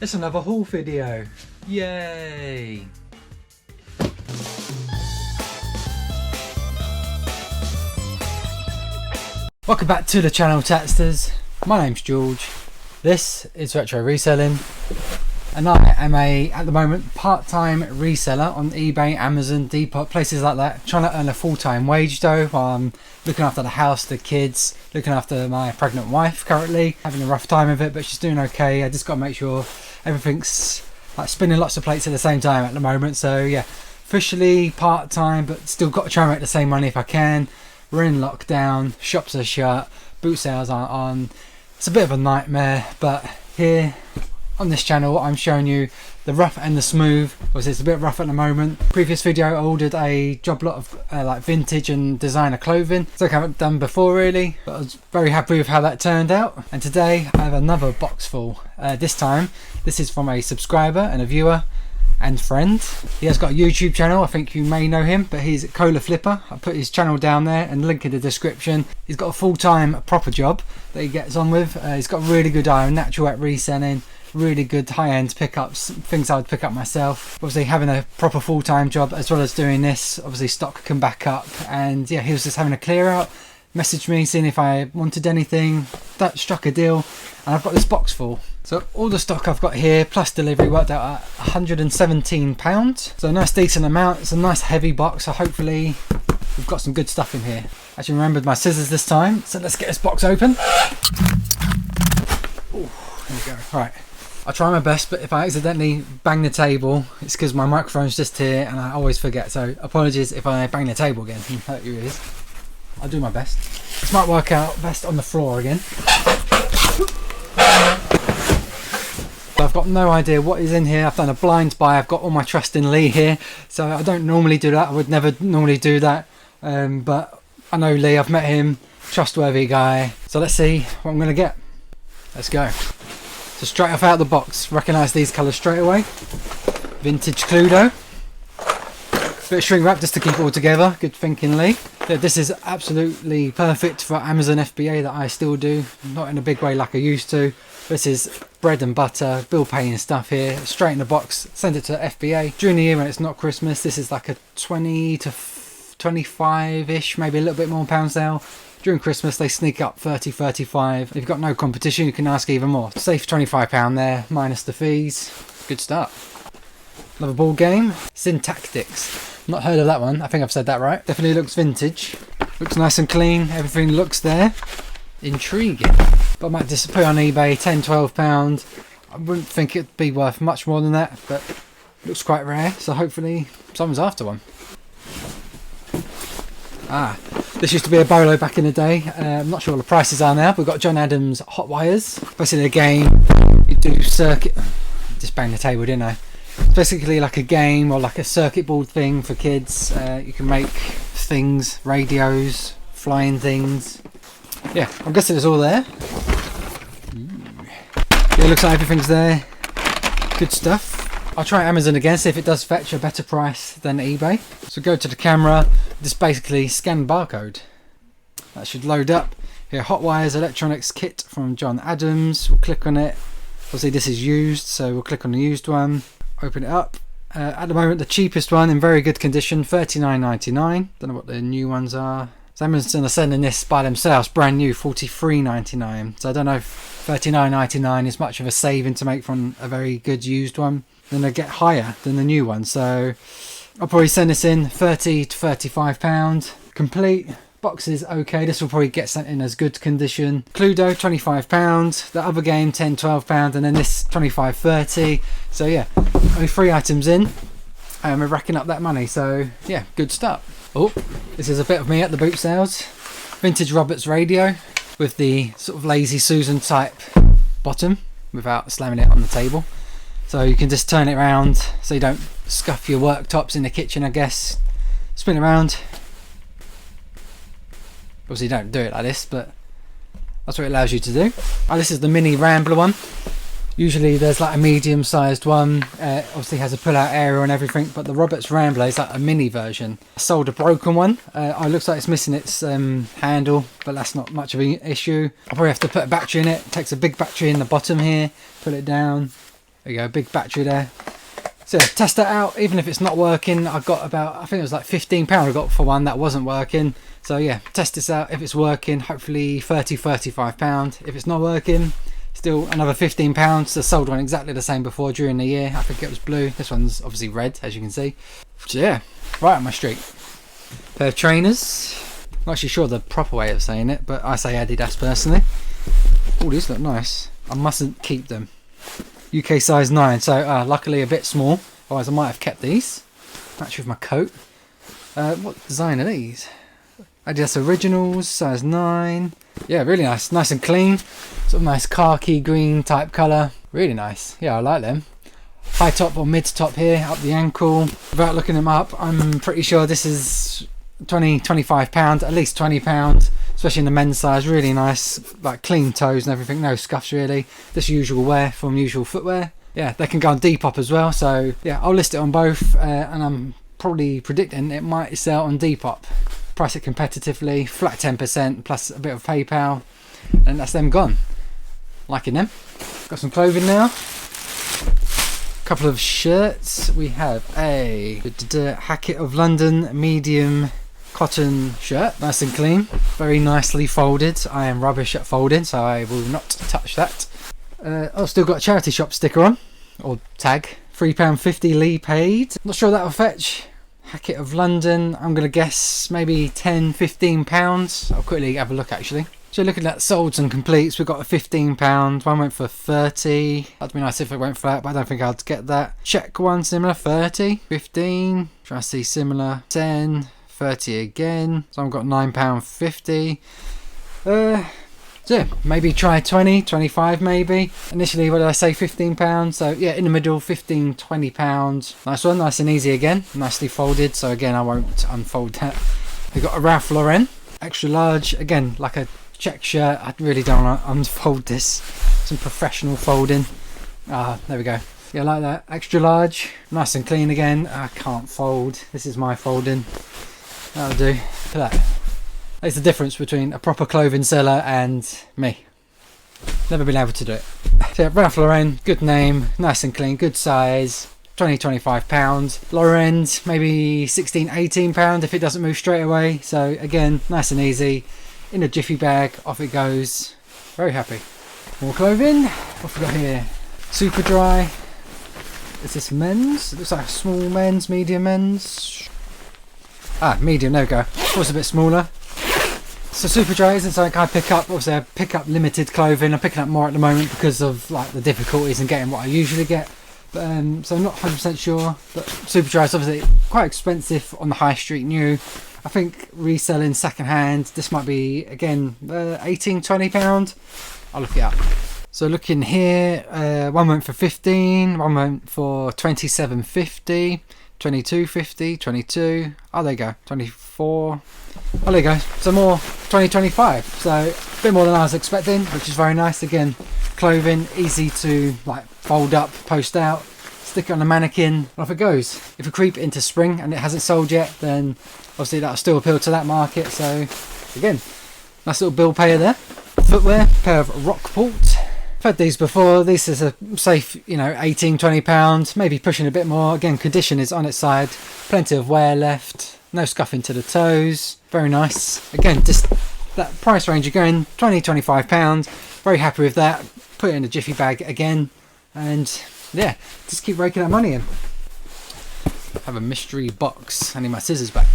It's another haul video. Yay! Welcome back to the channel, Tatsters. My name's George. This is Retro Reselling, and I am at the moment, part-time reseller on eBay, Amazon, Depop, places like that. Trying to earn a full-time wage though, while I'm looking after the house, the kids, looking after my pregnant wife currently. Having a rough time of it, but she's doing okay. I just got to make sure everything's like spinning lots of plates at the same time at the moment. So yeah, officially part-time, but still got to try and make the same money if I can. We're in lockdown, shops are shut, boot sales aren't on. It's a bit of a nightmare, but here on this channel I'm showing you the rough and the smooth. Obviously it's a bit rough at the moment. Previous video I ordered a job lot of like vintage and designer clothing. It's like I haven't done before really, but I was very happy with how that turned out. And today I have another box full. This time this is from a subscriber and a viewer and friend. He has got a YouTube channel, I think you may know him, but he's Cola Flipper. I'll put his channel down there and link in the description. He's got a full-time proper job that he gets on with. He's got a really good eye on natural at reselling, really good high-end pickups, things I would pick up myself. Obviously having a proper full-time job as well as doing this, obviously stock can back up, and yeah, he was just having a clear out, messaged me seeing if I wanted anything, that struck a deal, and I've got this box full. So all the stock I've got here plus delivery worked out at £117. So a nice decent amount. It's a nice heavy box, so hopefully we've got some good stuff in here. Actually remembered my scissors this time, so let's get this box open. Ooh, there we go. Right, I'll try my best, but if I accidentally bang the table, it's because my microphone's just here and I always forget. So apologies if I bang the table again and hurt your ears. I'll do my best. This might work out best on the floor again. I've got no idea what is in here. I've done a blind buy. I've got all my trust in Lee here, so I don't normally do that. I would never normally do that, but I know Lee, I've met him, trustworthy guy. So let's see what I'm gonna get. Let's go. So straight off out of the box, recognise these colours straight away. Vintage Cluedo. Bit of shrink wrap just to keep it all together. Good thinking, Lee. Yeah, this is absolutely perfect for Amazon FBA that I still do, not in a big way like I used to. This is bread and butter, bill paying stuff here, straight in the box, send it to FBA. During the year when it's not Christmas, this is like a 20 to 25-ish, maybe a little bit more pound sale. During Christmas they sneak up 30, 35. If you've got no competition you can ask even more. Safe £25 there, minus the fees. Good start. Another ball game, Syntactics. Not heard of that one, I think I've said that right. Definitely looks vintage. Looks nice and clean, everything looks there. Intriguing. But I might just put it on eBay, £10–12. I wouldn't think it'd be worth much more than that, but it looks quite rare, so hopefully someone's after one. Ah, this used to be a bolo back in the day. I'm not sure what the prices are now, but we've got John Adams Hot Wires. Basically a game, you do circuit... Just bang the table, didn't I? It's basically like a game or like a circuit board thing for kids. You can make things, radios, flying things. Yeah, I'm guessing it's all there. Yeah, looks like everything's there. Good stuff. I'll try Amazon again, see if it does fetch a better price than eBay. So go to the camera, just basically scan barcode. That should load up. Here, Hot Wires Electronics Kit from John Adams. We'll click on it. Obviously this is used, so we'll click on the used one. Open it up. At the moment the cheapest one in very good condition, $39.99. Don't know what the new ones are. So Amazon are sending this by themselves, brand new, $43.99. So I don't know if $39.99 is much of a saving to make from a very good used one. Then they get higher than the new one. So I'll probably send this in £30 to £35. Complete. Box is okay. This will probably get sent in as good condition. Cluedo, £25. The other game, £10–12. And then this, $25–30. So yeah, only 3 items in. And we're racking up that money. So yeah, good start. Oh, this is a bit of me at the boot sales. Vintage Roberts radio with the sort of Lazy Susan type bottom without slamming it on the table. So you can just turn it around so you don't scuff your worktops in the kitchen, I guess. Spin it around. Obviously don't do it like this, but that's what it allows you to do. Oh, this is the mini Rambler one. Usually there's like a medium sized one, obviously has a pull out area and everything, but the Roberts Rambler is like a mini version. I sold a broken one. It looks like it's missing its handle, but that's not much of an issue. I'll probably have to put a battery in it. It takes a big battery in the bottom here, pull it down, There you go, big battery there. So yeah, test that out. Even if it's not working, I got about, I think it was like £15 I got for one that wasn't working. So yeah, test this out. If it's working, hopefully £35. If it's not working, still another £15. I sold one exactly the same before during the year. I think it was blue. This one's obviously red, as you can see. So yeah, right on my street. Pair of trainers. Not actually sure the proper way of saying it, but I say Adidas personally. Oh, these look nice. I mustn't keep them. UK size 9, so luckily a bit small, otherwise I might have kept these. Match with my coat. What design are these? Adidas Originals, size 9. Yeah, really nice. Nice and clean. Sort of nice khaki green type colour. Really nice. Yeah, I like them. High top or mid top here, up the ankle. Without looking them up, I'm pretty sure this is £25, at least £20, especially in the men's size. Really nice, like clean toes and everything, no scuffs really. This usual wear from usual footwear. Yeah, they can go on Depop as well, so yeah, I'll list it on both, and I'm probably predicting it might sell on Depop. Price it competitively, flat 10% plus a bit of PayPal, and that's them gone. Liking them. Got some clothing now. Couple of shirts. We have a Hackett of London medium cotton shirt, nice and clean, very nicely folded. I am rubbish at folding, so I will not touch that. I've still got a charity shop sticker on, or tag. £3.50 Lee paid. Not sure that'll fetch. Hackett of London, I'm going to guess maybe £10-15. I'll quickly have a look actually. So looking at solds and completes, we've got a £15, one went for 30. That'd be nice if it went for that, but I don't think I'd get that. Check one similar, 30, 15. Try to see similar, 10, 30 again. So I've got £9.50. So yeah, maybe try 20, 25 maybe. Initially, what did I say, £15? So yeah, in the middle, £15-20. Nice one, nice and easy again. Nicely folded, so again, I won't unfold that. We've got a Ralph Lauren, extra large, again, like a check shirt. I really don't want to unfold this. Some professional folding. There we go. Yeah, like that. Extra large, nice and clean again. I can't fold. This is my folding. That'll do. Look at that. That's the difference between a proper clothing seller and me. Never been able to do it. So yeah, Ralph Lauren, good name, nice and clean, good size. £20-25. Lower end, maybe £16-18 if it doesn't move straight away. So again, nice and easy. In a jiffy bag, off it goes. Very happy. More clothing. What have we got here? Super dry. Is this men's? It looks like small men's, medium men's. Medium, there we go. It was a bit smaller. So super dry isn't something I pick up. Obviously I pick up limited clothing. I'm picking up more at the moment because of like the difficulties in getting what I usually get. But, so I'm not 100% sure. But super dry is obviously quite expensive on the high street new. I think reselling second hand, this might be again £18-20. I'll look it up. So looking here, one went for 15, one went for 27.50, 22.50, 22. Oh, there you go, 24. Oh, there you go. So more 20-25. So a bit more than I was expecting, which is very nice. Again, clothing easy to like fold up, post out, stick it on a mannequin, off it goes. If we creep into spring and it hasn't sold yet, then obviously that'll still appeal to that market. So again, nice little bill payer there. Footwear, pair of Rockport. I've had these before. This is a safe, £18-20, maybe pushing a bit more. Again, condition is on its side. Plenty of wear left. No scuffing to the toes. Very nice. Again, just that price range again, £20-25. Very happy with that. Put it in a jiffy bag again. And yeah, just keep raking that money in. Have a mystery box. I need my scissors back.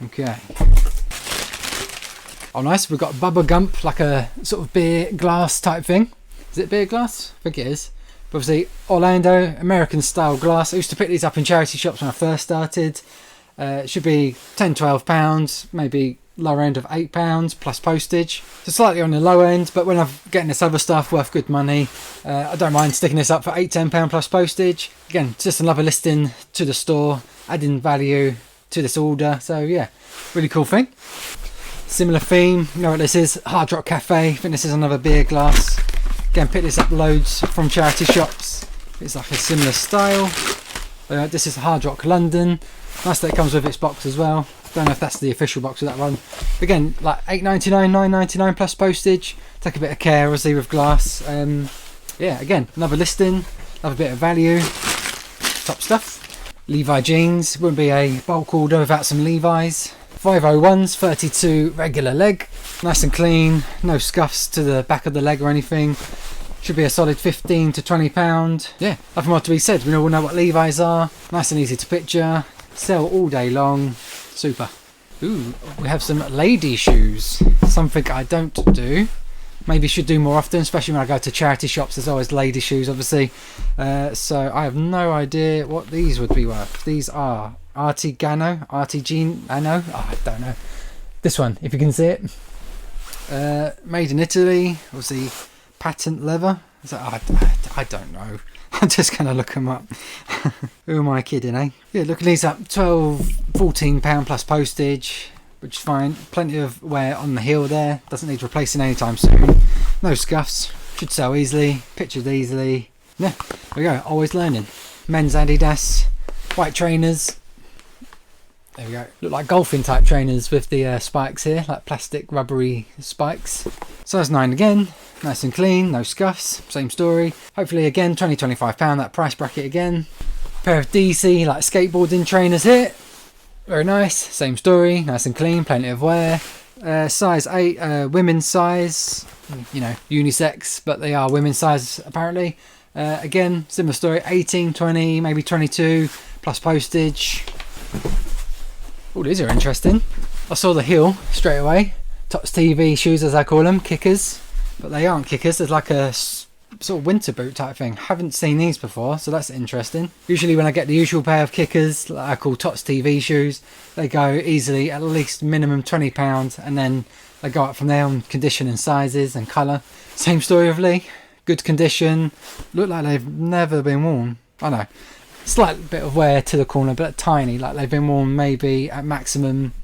Okay. Oh nice, we've got Bubba Gump, like a sort of beer glass type thing. Is it beer glass? I think it is. But obviously Orlando, American style glass. I used to pick these up in charity shops when I first started. It should be £10-12, maybe lower end of £8 plus postage. So slightly on the low end, but when I'm getting this other stuff worth good money, I don't mind sticking this up for £8-10 plus postage. Again, just another listing to the store, adding value to this order. So yeah, really cool thing. Similar theme, you know what this is, Hard Rock Cafe. I think this is another beer glass. Again, pick this up loads from charity shops. It's like a similar style. This is Hard Rock London. Nice that it comes with its box as well. Don't know if that's the official box of that one. Again, like £8.99, £9.99 plus postage. Take a bit of care, obviously, with glass. Yeah, again, another listing, another bit of value. Top stuff. Levi jeans. Wouldn't be a bulk order without some Levi's. 501s, 32 regular leg. Nice and clean. No scuffs to the back of the leg or anything. Should be a solid £15 to £20. Yeah, nothing more to be said. We all know what Levi's are. Nice and easy to picture. Sell all day long. Super. Ooh, we have some lady shoes. Something I don't do. Maybe should do more often, especially when I go to charity shops. There's always lady shoes, obviously. So I have no idea what these would be worth. These are Artigiano. Oh, I don't know. This one, if you can see it. Made in Italy. Obviously, patent leather. I don't know. I'm just going to look them up. Who am I kidding, eh? Yeah, looking these up. £12, £14 plus postage. Which is fine. Plenty of wear on the heel there. Doesn't need replacing anytime soon. No scuffs. Should sell easily. Pictured easily. Yeah, there we go. Always learning. Men's Adidas. White trainers. There we go. Look like golfing type trainers with the spikes here. Like plastic rubbery spikes. Size 9 again. Nice and clean. No scuffs. Same story. Hopefully again £20-25 that price bracket again. Pair of DC like skateboarding trainers here. Very nice, same story, nice and clean, plenty of wear. Size 8, women's size, you know, unisex, but they are women's size apparently. Again, similar story, 18, 20, maybe 22, plus postage. Oh, these are interesting. I saw the heel straight away. Tots TV shoes as I call them, kickers. But they aren't kickers, there's like a sort of winter boot type thing. Haven't seen these before, so that's interesting. Usually when I get the usual pair of kickers that I call Tots TV shoes, they go easily at least minimum £20, and then they go up from there on condition and sizes and colour. Same story with Lee. Good condition. Look like they've never been worn. I know. Slight bit of wear to the corner, but tiny. Like they've been worn maybe at maximum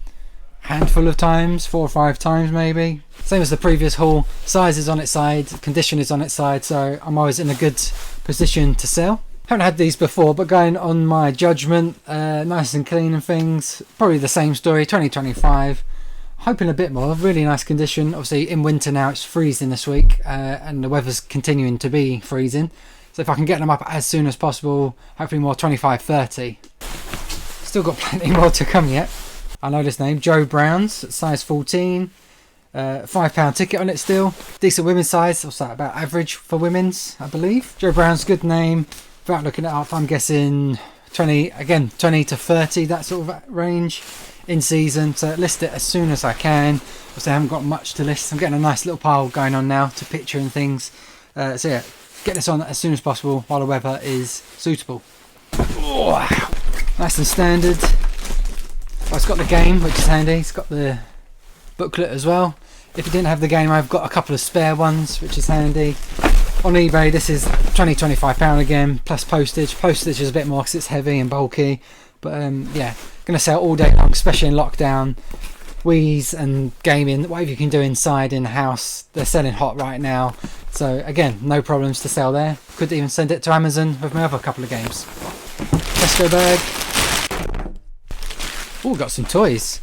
handful of times, 4 or 5 times maybe. Same as the previous haul. Size is on its side, condition is on its side, so I'm always in a good position to sell. Haven't had these before, but going on my judgment, nice and clean and things. Probably the same story, 20-25. Hoping a bit more. Really nice condition. Obviously in winter now, it's freezing this week, and the weather's continuing to be freezing. So if I can get them up as soon as possible, hopefully more 25-30. Still got plenty more to come yet. I know this name, Joe Brown's, size 14. £5 ticket on it still. Decent women's size, what's that, about average for women's, I believe. Joe Brown's good name. Without looking it up, I'm guessing 20 to 30, that sort of range in season. So list it as soon as I can. Obviously I haven't got much to list. I'm getting a nice little pile going on now to picture and things. So yeah, get this on as soon as possible while the weather is suitable. Oh, wow. Nice and standard. Oh, it's got the game, which is handy. It's got the booklet as well. If you didn't have the game, I've got a couple of spare ones, which is handy. On eBay, this is £20-25 again, plus postage. Postage is a bit more because it's heavy and bulky. But yeah, going to sell all day long, especially in lockdown. Wii's and gaming, whatever you can do inside in the house, they're selling hot right now. So again, no problems to sell there. Could even send it to Amazon with my other couple of games. Tesco bag. Oh, got some toys.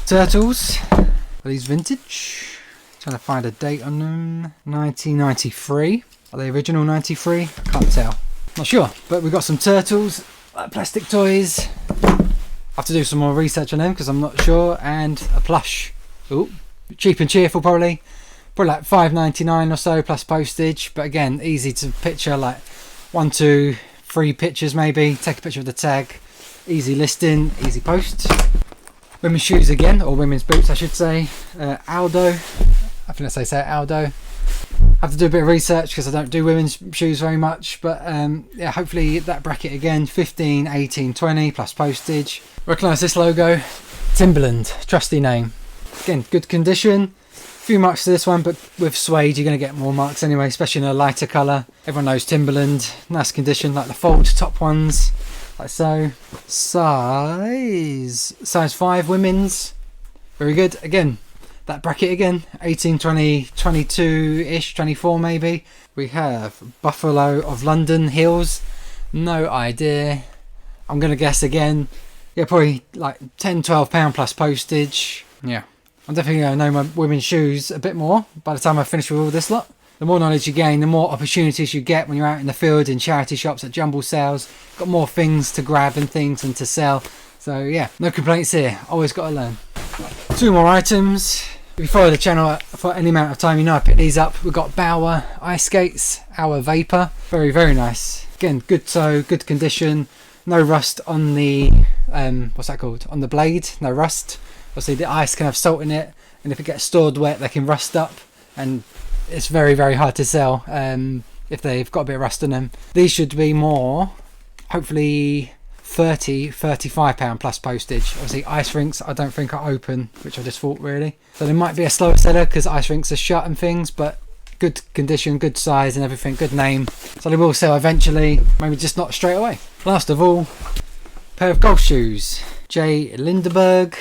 Turtles. Are these vintage? Trying to find a date on them. 1993. Are they original 93? I can't tell. Not sure. But we've got some turtles. Plastic toys. I have to do some more research on them because I'm not sure. And a plush. Ooh, cheap and cheerful probably. Probably like £5.99 or so plus postage. But again, easy to picture, like 1, 2, 3 pictures maybe. Take a picture of the tag. Easy listing, easy post. Women's shoes again, or women's boots I should say. Aldo. I think that's how they say it, Aldo. Have to do a bit of research because I don't do women's shoes very much. But yeah, hopefully that bracket again. 15, 18, 20 plus postage. Recognise this logo. Timberland, trusty name. Again, good condition. Few marks to this one, but with suede you're going to get more marks anyway, especially in a lighter colour. Everyone knows Timberland. Nice condition, like the fold top ones. Like so. Size 5 women's. Very good. Again, that bracket again. 18, 20, 22-ish, 24 maybe. We have Buffalo of London heels. No idea. I'm going to guess again, yeah, probably like £10-12 plus postage. Yeah, I'm definitely going to know my women's shoes a bit more by the time I finish with all this lot. The more knowledge you gain, the more opportunities you get when you're out in the field, in charity shops, at jumble sales. Got more things to grab and things and to sell. So yeah, no complaints here. Always got to learn. 2 more items. If you follow the channel for any amount of time, you know I picked these up. We've got Bauer Ice Skates, our Vapor. Very, very nice. Again, good toe, good condition. No rust on the, what's that called? On the blade, no rust. Obviously the ice can have salt in it, and if it gets stored wet, they can rust up. And it's very, very hard to sell if they've got a bit of rust on them. These should be more, hopefully £30-35 plus postage. Obviously ice rinks I don't think are open, which I just thought really. So they might be a slower seller because ice rinks are shut and things, but good condition, good size and everything, good name. So they will sell eventually, maybe just not straight away. Last of all, pair of golf shoes. J. Lindeberg,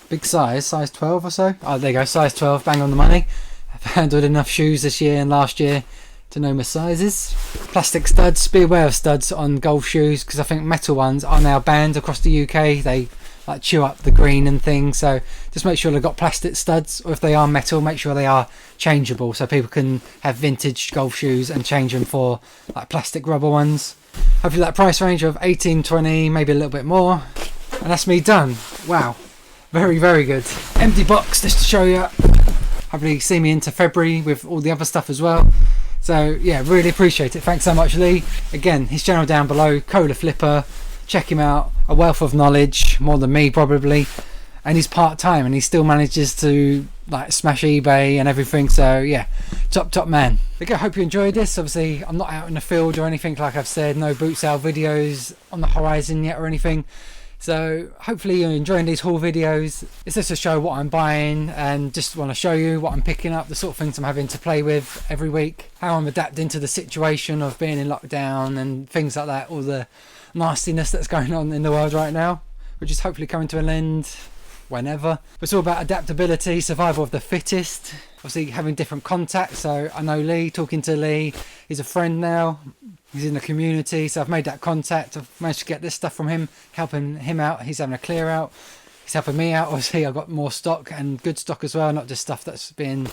big size 12 or so. Oh, there you go, size 12, bang on the money. I've handled enough shoes this year and last year to know my sizes. Plastic studs, be aware of studs on golf shoes because I think metal ones are now banned across the UK. They like chew up the green and things, so just make sure they've got plastic studs, or if they are metal, make sure they are changeable so people can have vintage golf shoes and change them for like plastic rubber ones. Hopefully that price range of 18-20, maybe a little bit more. And that's me done. Wow, very, very good. Empty box just to show you. Hopefully see me into February with all the other stuff as well. So yeah, really appreciate it. Thanks so much, Lee. Again, his channel down below, Cola Flipper. Check him out. A wealth of knowledge, more than me probably. And he's part-time and he still manages to like smash eBay and everything. So yeah, top man. Again, I hope you enjoyed this. Obviously, I'm not out in the field or anything like I've said. No boot sale videos on the horizon yet or anything. So hopefully you're enjoying these haul videos. It's just to show what I'm buying and just want to show you what I'm picking up, the sort of things I'm having to play with every week, how I'm adapting to the situation of being in lockdown and things like that, all the nastiness that's going on in the world right now, which is hopefully coming to an end whenever. But it's all about adaptability, survival of the fittest, obviously having different contacts. So I know Lee, talking to Lee, he's a friend now. He's in the community, so I've made that contact. I've managed to get this stuff from him, helping him out. He's having a clear out. He's helping me out. Obviously, I've got more stock and good stock as well, not just stuff that's been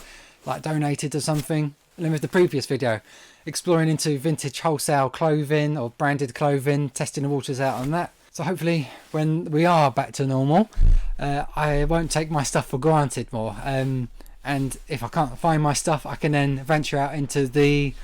like donated or something. And then with the previous video, exploring into vintage wholesale clothing or branded clothing, testing the waters out on that. So hopefully when we are back to normal, I won't take my stuff for granted more. And if I can't find my stuff, I can then venture out into the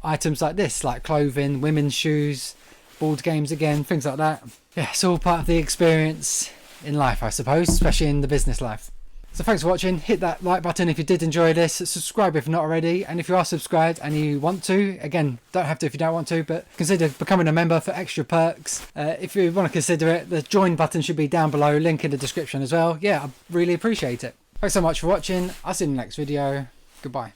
items like this, like clothing, women's shoes, board games again, things like that. Yeah, it's all part of the experience in life, I suppose, especially in the business life. So thanks for watching. Hit that like button if you did enjoy this. Subscribe if not already. And if you are subscribed and you want to, again, don't have to if you don't want to, but consider becoming a member for extra perks. If you want to consider it, the join button should be down below, link in the description as well. Yeah, I really appreciate it. Thanks so much for watching. I'll see you in the next video. Goodbye.